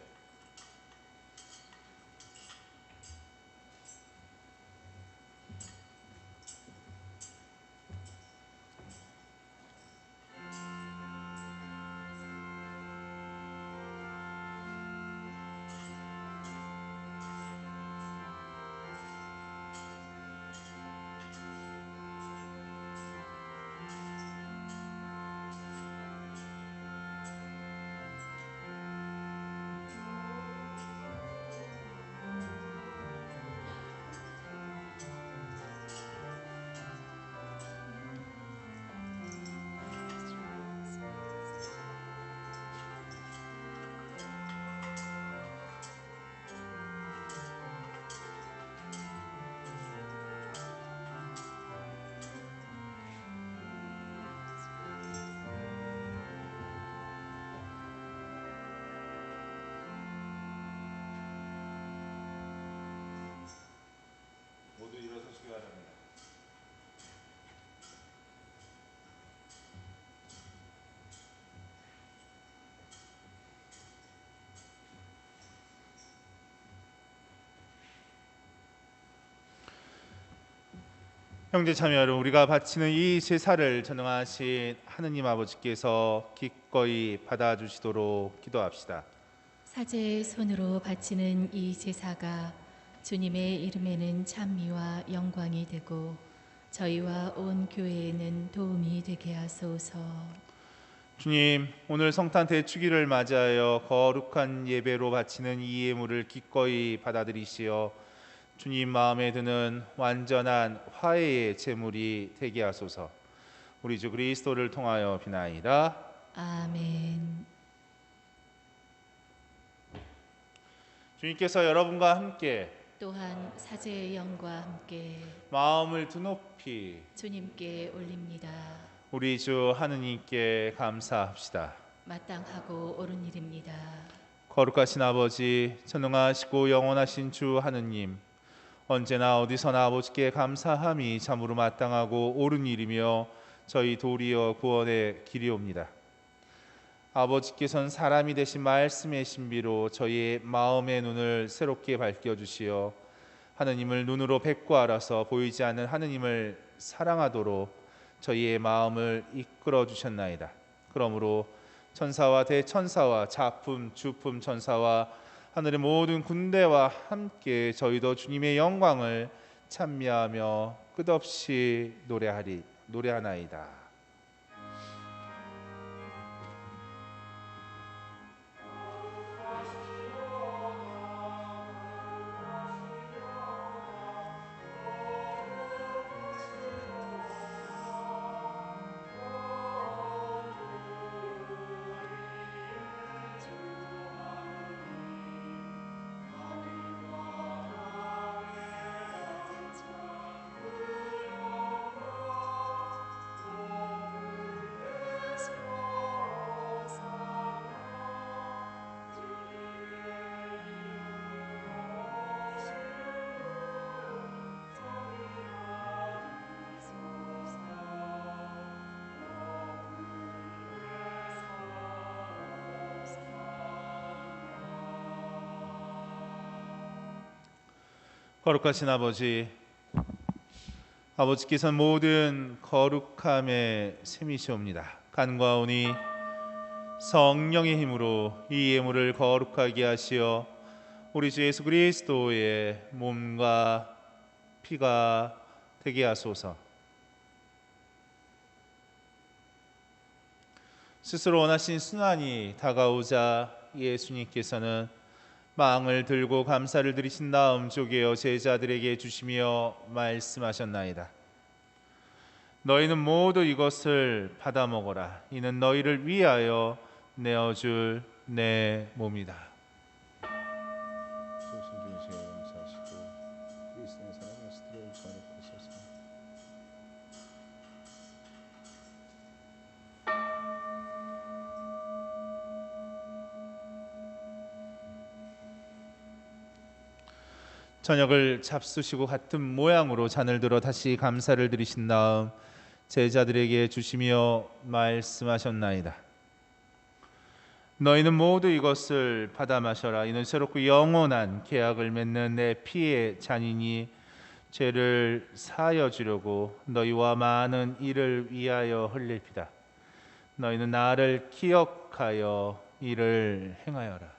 형제 자매 여러분, 우리가 바치는 이 제사를 전능하신 하느님 아버지께서 기꺼이 받아주시도록 기도합시다. 사제의 손으로 바치는 이 제사가 주님의 이름에는 찬미와 영광이 되고 저희와 온 교회에는 도움이 되게 하소서. 주님, 오늘 성탄 대축일을 맞이하여 거룩한 예배로 바치는 이 예물을 기꺼이 받아들이시어 주님 마음에 드는 완전한 화해의 제물이 되게 하소서. 우리 주 그리스도를 통하여 비나이다. 아멘. 주님께서 여러분과 함께 또한 사제의 영과 함께 마음을 드높이 주님께 올립니다. 우리 주 하느님께 감사합시다. 마땅하고 옳은 일입니다. 거룩하신 아버지, 전능하시고 영원하신 주 하느님, 언제나 어디서나 아버지께 감사함이 참으로 마땅하고 옳은 일이며 저희 도리어 구원의 길이옵니다. 아버지께서는 사람이 되신 말씀의 신비로 저희의 마음의 눈을 새롭게 밝혀주시어 하느님을 눈으로 뵙고 알아서 보이지 않는 하느님을 사랑하도록 저희의 마음을 이끌어 주셨나이다. 그러므로 천사와 대천사와 자품 주품 천사와 하늘의 모든 군대와 함께 저희도 주님의 영광을 찬미하며 끝없이 노래하나이다. 거룩하신 아버지, 아버지께서는 모든 거룩함의 셈이시옵니다. 간과하오니 성령의 힘으로 이 예물을 거룩하게 하시어 우리 주 예수 그리스도의 몸과 피가 되게 하소서. 스스로 원하신 순환이 다가오자 예수님께서는 망을 들고 감사를 드리신 다음 쪼개어 제자들에게 주시며 말씀하셨나이다. 너희는 모두 이것을 받아 먹어라. 이는 너희를 위하여 내어줄 내 몸이다. 저녁을 잡수시고 같은 모양으로 잔을 들어 다시 감사를 드리신 다음 제자들에게 주시며 말씀하셨나이다. 너희는 모두 이것을 받아 마셔라. 이는 새롭고 영원한 계약을 맺는 내 피의 잔이니 죄를 사하여 주려고 너희와 많은 이를 위하여 흘릴 피다. 너희는 나를 기억하여 이를 행하여라.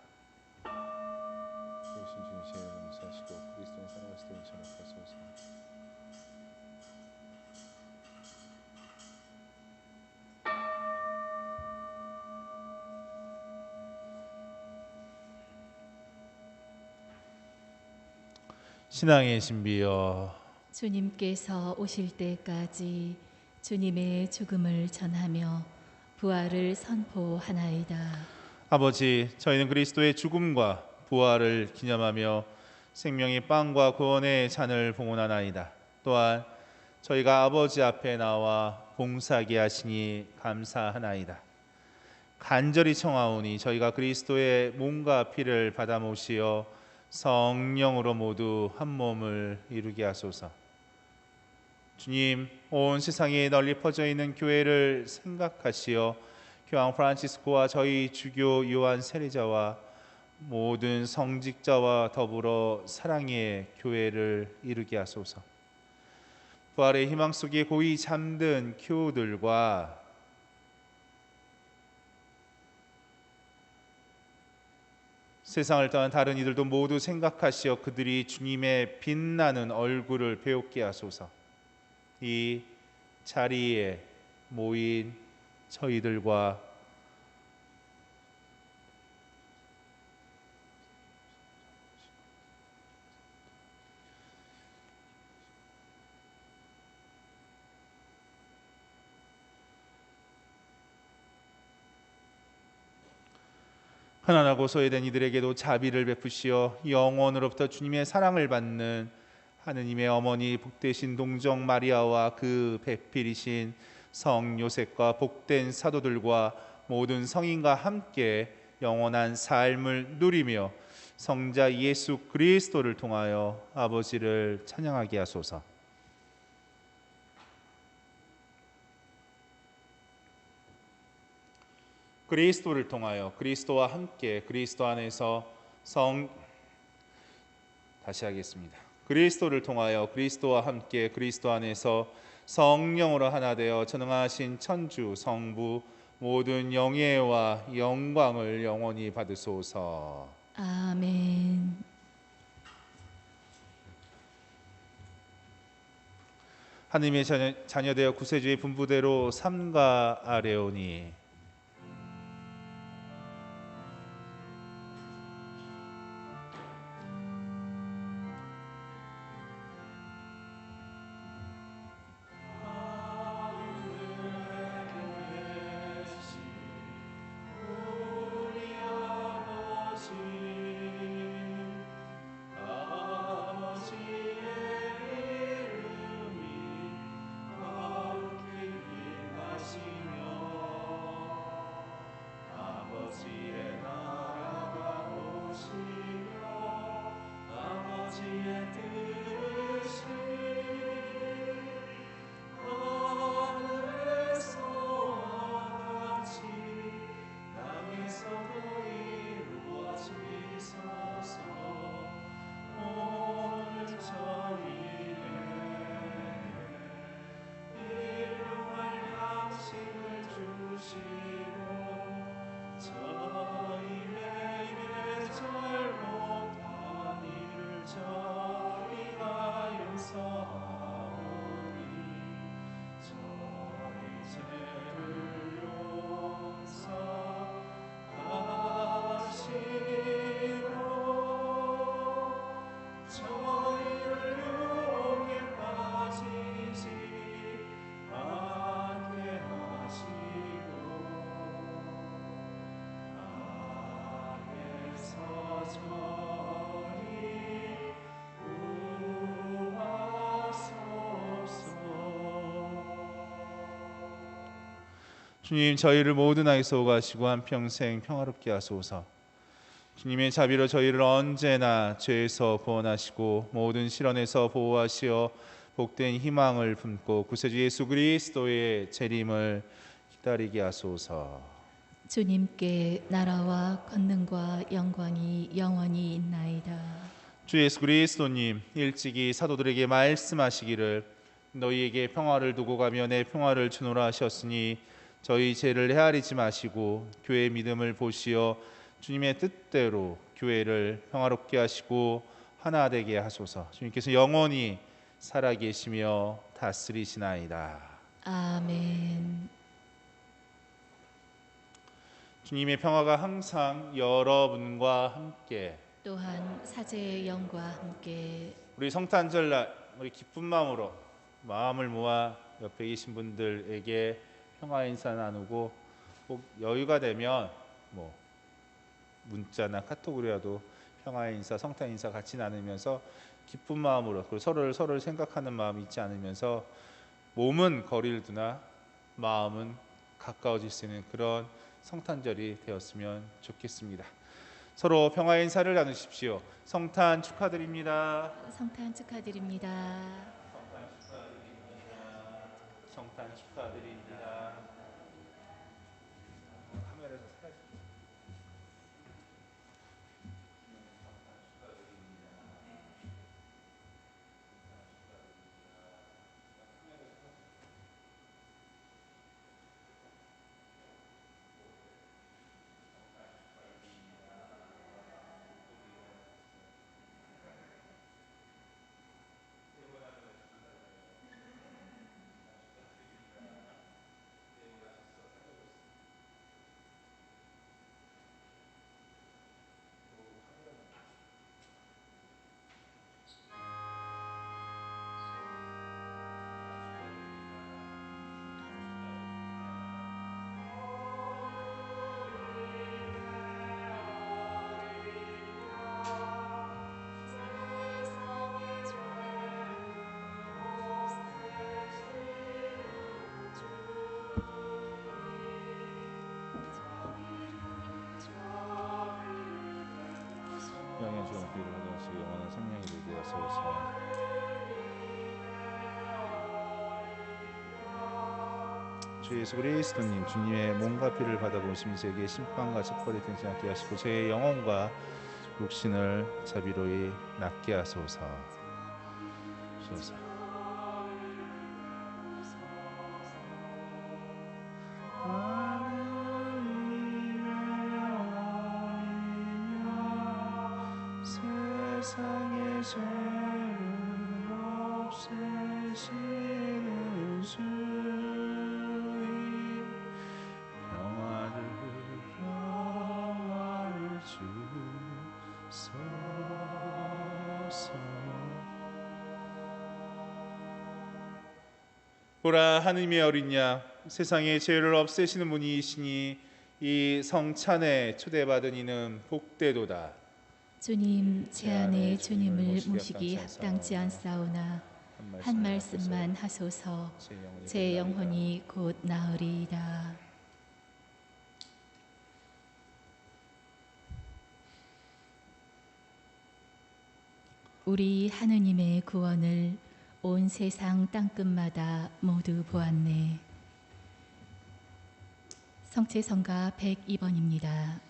신앙의 신비여, 주님께서 오실 때까지 주님의 죽음을 전하며 부활을 선포하나이다. 아버지, 저희는 그리스도의 죽음과 부활을 기념하며 생명의 빵과 구원의 잔을 봉헌하나이다. 또한 저희가 아버지 앞에 나와 봉사하게 하시니 감사하나이다. 간절히 청하오니 저희가 그리스도의 몸과 피를 받아 모시어 성령으로 모두 한 몸을 이루게 하소서. 주님, 온 세상에 널리 퍼져 있는 교회를 생각하시어 교황 프란치스코와 저희 주교 요한 세례자와 모든 성직자와 더불어 사랑의 교회를 이루게 하소서. 부활의 희망 속에 고이 잠든 교우들과 세상을 떠난 다른 이들도 모두 생각하시어 그들이 주님의 빛나는 얼굴을 배우게 하소서. 이 자리에 모인 저희들과 가난하고 소외된 이들에게도 자비를 베푸시어 영원으로부터 주님의 사랑을 받는 하느님의 어머니 복되신 동정 마리아와 그 배필이신 성 요셉과 복된 사도들과 모든 성인과 함께 영원한 삶을 누리며 성자 예수 그리스도를 통하여 아버지를 찬양하게 하소서. 그리스도를 통하여 그리스도와 함께 그리스도 안에서 다시 하겠습니다. 그리스도를 통하여 그리스도와 함께 그리스도 안에서 성령으로 하나 되어 전능하신 천주 성부 모든 영예와 영광을 영원히 받으소서. 아멘. 하느님의 자녀되어 구세주의 분부대로 삼가 아뢰오니 주님, 저희를 모든 악에서 오가시고 한평생 평화롭게 하소서. 주님의 자비로 저희를 언제나 죄에서 구원하시고 모든 시련에서 보호하시어 복된 희망을 품고 구세주 예수 그리스도의 재림을 기다리게 하소서. 주님께 나라와 권능과 영광이 영원히 있나이다. 주 예수 그리스도님, 일찍이 사도들에게 말씀하시기를 너희에게 평화를 두고 가며 내 평화를 주노라 하셨으니 저희 죄를 헤아리지 마시고 교회의 믿음을 보시어 주님의 뜻대로 교회를 평화롭게 하시고 하나 되게 하소서. 주님께서 영원히 살아계시며 다스리시나이다. 아멘. 주님의 평화가 항상 여러분과 함께 또한 사제의 영과 함께 우리 성탄절날 우리 기쁜 마음으로 마음을 모아 옆에 계신 분들에게 평화 인사 나누고 꼭 여유가 되면 뭐 문자나 카톡으로라도 평화의 인사, 성탄 인사 같이 나누면서 기쁜 마음으로 그리고 서로를 생각하는 마음이 있지 않으면서 몸은 거리를 두나 마음은 가까워질 수 있는 그런 성탄절이 되었으면 좋겠습니다. 서로 평화의 인사를 나누십시오. 성탄 축하드립니다. 성탄 축하드립니다. 성탄 축하드립니다. 카메라에서 사진. 시간 기회를 하도록 영원한 생명이 되게 하소서. 주 예수 그리스도님, 주님의 몸과 피를 받아보신 세계 심판과 책벌이 되지 않게 하시고 제 영혼과 육신을 자비로이 낫게 하소서. 세상의 죄를 없애시는 주의 평화를 주소서. 보라, 하느님의 어린 양, 세상의 죄를 없애시는 분이시니 이 성찬에 초대받은 이는 복되도다. 주님, 제 안에 주님을 모시기 합당치 않사오나 한 말씀만 하소서. 제 영혼이 곧 나으리이다. 우리 하느님의 구원을 온 세상 땅끝마다 모두 보았네. 성체성가 102번입니다.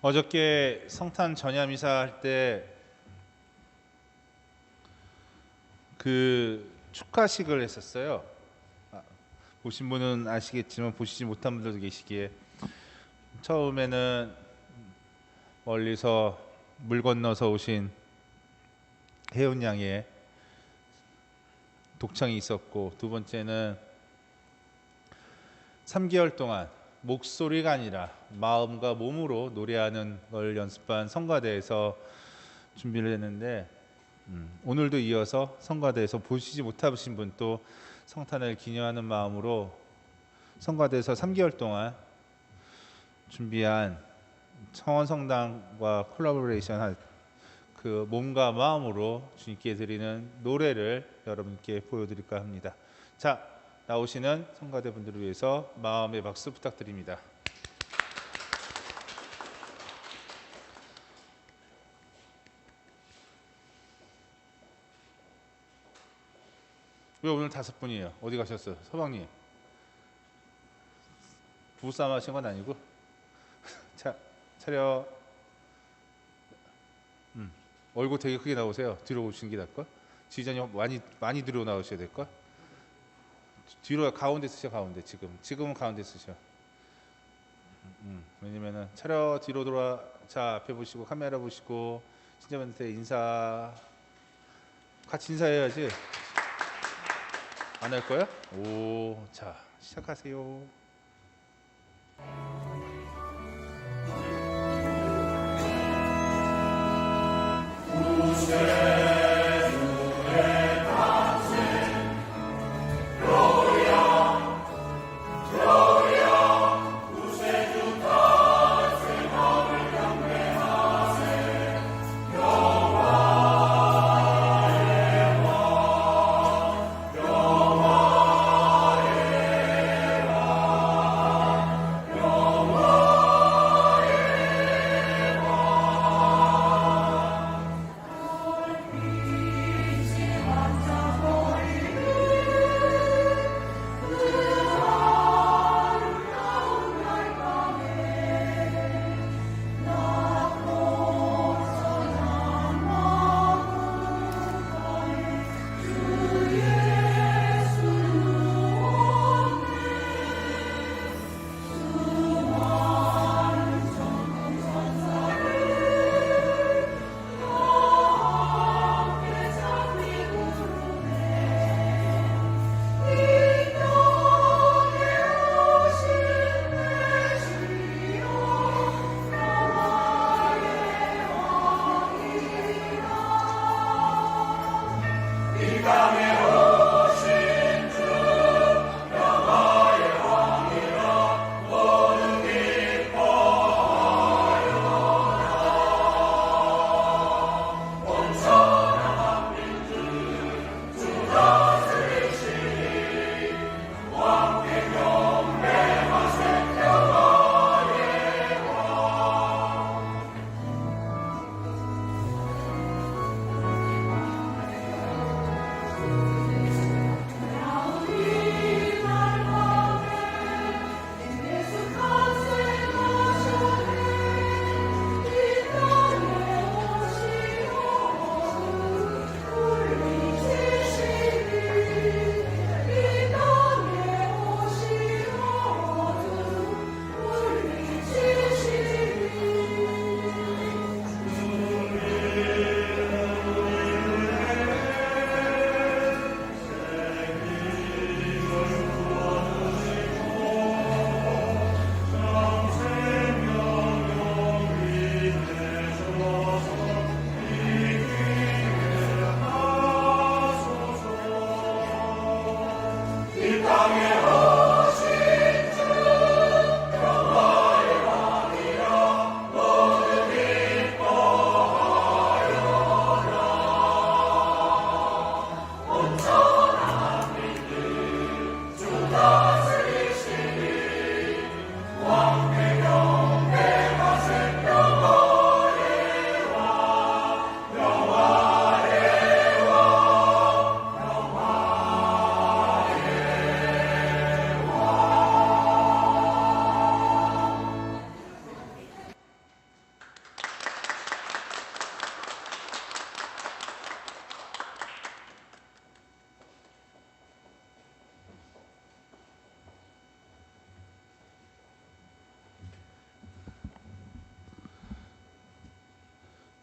어저께 성탄 전야미사 할 때 그 축하식을 했었어요. 보신 분은 아시겠지만 보시지 못한 분들도 계시기에, 처음에는 멀리서 물 건너서 오신 혜운 양의 독창이 있었고, 두 번째는 3개월 동안 목소리가 아니라 마음과 몸으로 노래하는 걸 연습한 성가대에서 준비를 했는데, 오늘도 이어서 성가대에서 보시지 못하신 분 또 성탄을 기념하는 마음으로 성가대에서 3개월 동안 준비한 청원성당과 콜라보레이션한 그 몸과 마음으로 주님께 드리는 노래를 여러분께 보여드릴까 합니다. 자, 나오시는 성가대 분들을 위해서 마음의 박수 부탁드립니다. 왜 오늘 5분이에요? 어디 가셨어요? 서방님, 부부싸움 하신 건 아니고? 자, 차려. 얼굴 되게 크게 나오세요. 뒤로 오시는 게 나을까? 지휘자님 많이 뒤로 나오셔야 될까? 뒤로, 가운데 쓰셔. 가운데. 지금은 가운데 쓰셔. 왜냐면은 차려. 뒤로 돌아. 자, 앞에 보시고 카메라 보시고 신자분한테 인사. 같이 인사해야지. 안 할 거야? 오, 자, 시작하세요.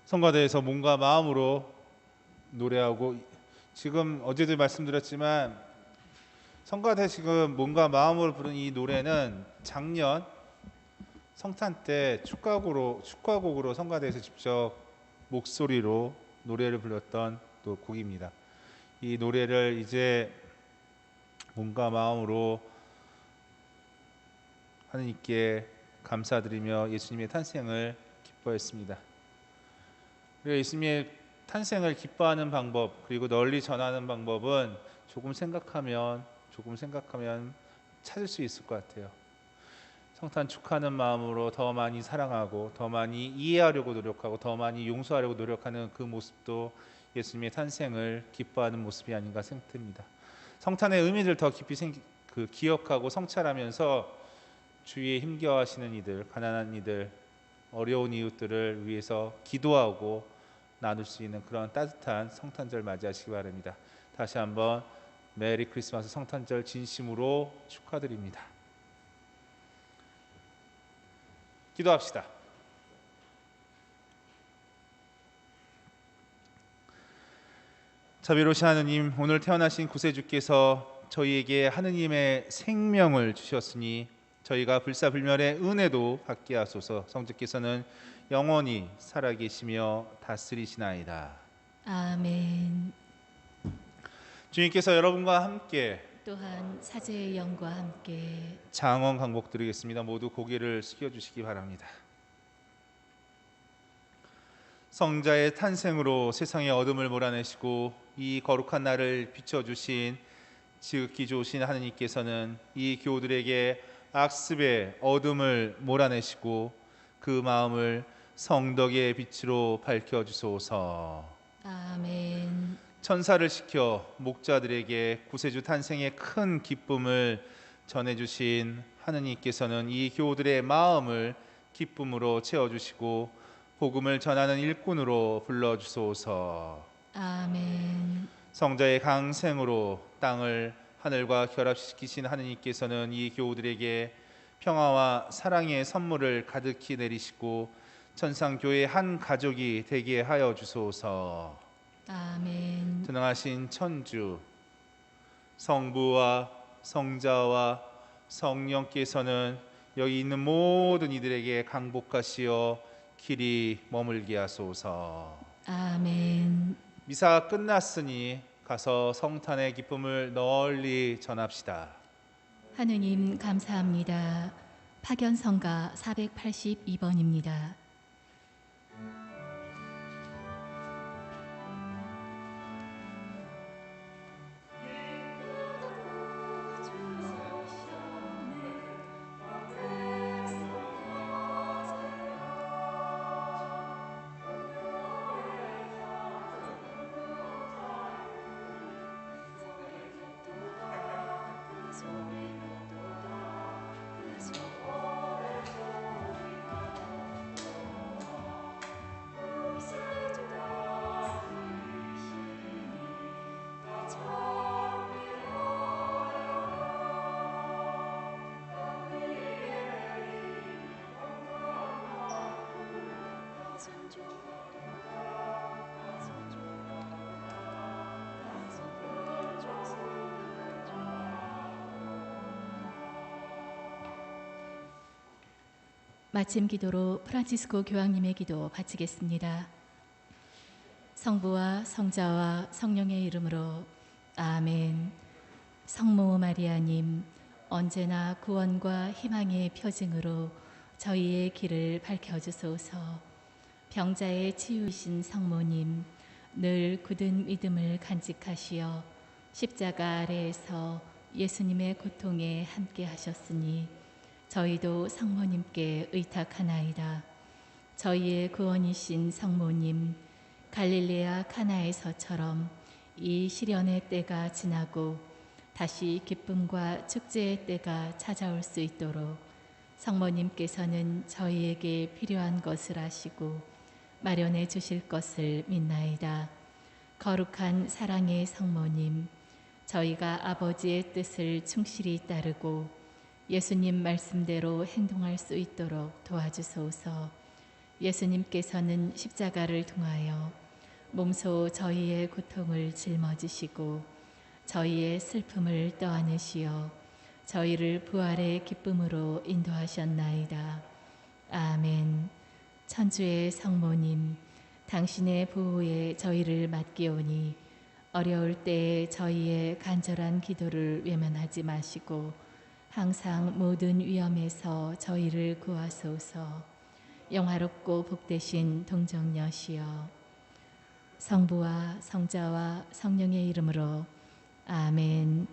성가대에서 몸과 마음으로 노래하고, 지금 어제도 말씀드렸지만 성가대 지금 몸과 마음으로 부른 이 노래는 작년 성탄 때 축가곡으로 성가대에서 직접 목소리로 노래를 불렀던 또 곡입니다. 이 노래를 이제 몸과 마음으로 하느님께 감사드리며 예수님의 탄생을 기뻐했습니다. 그리고 예수님의 탄생을 기뻐하는 방법, 그리고 널리 전하는 방법은 조금 생각하면 찾을 수 있을 것 같아요. 성탄 축하하는 마음으로 더 많이 사랑하고, 더 많이 이해하려고 노력하고, 더 많이 용서하려고 노력하는 그 모습도 예수님의 탄생을 기뻐하는 모습이 아닌가 생각됩니다. 성탄의 의미를 더 깊이 기억하고 성찰하면서 주위에 힘겨워하시는 이들, 가난한 이들, 어려운 이웃들을 위해서 기도하고 나눌 수 있는 그런 따뜻한 성탄절 맞이하시기 바랍니다. 다시 한번 메리 크리스마스 성탄절 진심으로 축하드립니다. 기도합시다. 자비로우신 하느님, 오늘 태어나신 구세주께서 저희에게 하느님의 생명을 주셨으니 저희가 불사불멸의 은혜도 받게 하소서. 성주께서는 영원히 살아계시며 다스리시나이다. 아멘. 주님께서 여러분과 함께 또한 사제의 영과 함께 장원 강복 드리겠습니다. 모두 고개를 숙여주시기 바랍니다. 성자의 탄생으로 세상의 어둠을 몰아내시고 이 거룩한 날을 비춰주신 지극히 좋으신 하느님께서는 이 교우들에게 악습의 어둠을 몰아내시고 그 마음을 성덕의 빛으로 밝혀주소서. 아멘. 천사를 시켜 목자들에게 구세주 탄생의 큰 기쁨을 전해주신 하느님께서는 이 교우들의 마음을 기쁨으로 채워주시고 복음을 전하는 일꾼으로 불러주소서. 아멘. 성자의 강생으로 땅을 하늘과 결합시키신 하느님께서는 이 교우들에게 평화와 사랑의 선물을 가득히 내리시고 천상교회 한 가족이 되게 하여 주소서. 아멘. 전능하신 천주 성부와 성자와 성령께서는 여기 있는 모든 이들에게 강복하시어 길이 머물게 하소서. 아멘. 미사가 끝났으니 가서 성탄의 기쁨을 널리 전합시다. 하느님 감사합니다. 파견성가 482번입니다. 마침 기도로 프란치스코 교황님의 기도 바치겠습니다. 성부와 성자와 성령의 이름으로 아멘. 성모 마리아님, 언제나 구원과 희망의 표징으로 저희의 길을 밝혀주소서. 병자의 치유이신 성모님, 늘 굳은 믿음을 간직하시어 십자가 아래에서 예수님의 고통에 함께 하셨으니 저희도 성모님께 의탁하나이다. 저희의 구원이신 성모님, 갈릴레아 카나에서처럼 이 시련의 때가 지나고 다시 기쁨과 축제의 때가 찾아올 수 있도록 성모님께서는 저희에게 필요한 것을 아시고 마련해 주실 것을 믿나이다. 거룩한 사랑의 성모님, 저희가 아버지의 뜻을 충실히 따르고 예수님 말씀대로 행동할 수 있도록 도와주소서. 예수님께서는 십자가를 통하여 몸소 저희의 고통을 짊어지시고 저희의 슬픔을 떠안으시어 저희를 부활의 기쁨으로 인도하셨나이다. 아멘. 천주의 성모님, 당신의 보호에 저희를 맡기오니 어려울 때에 저희의 간절한 기도를 외면하지 마시고 항상 모든 위험에서 저희를 구하소서. 영화롭고 복되신 동정녀시여, 성부와 성자와 성령의 이름으로 아멘.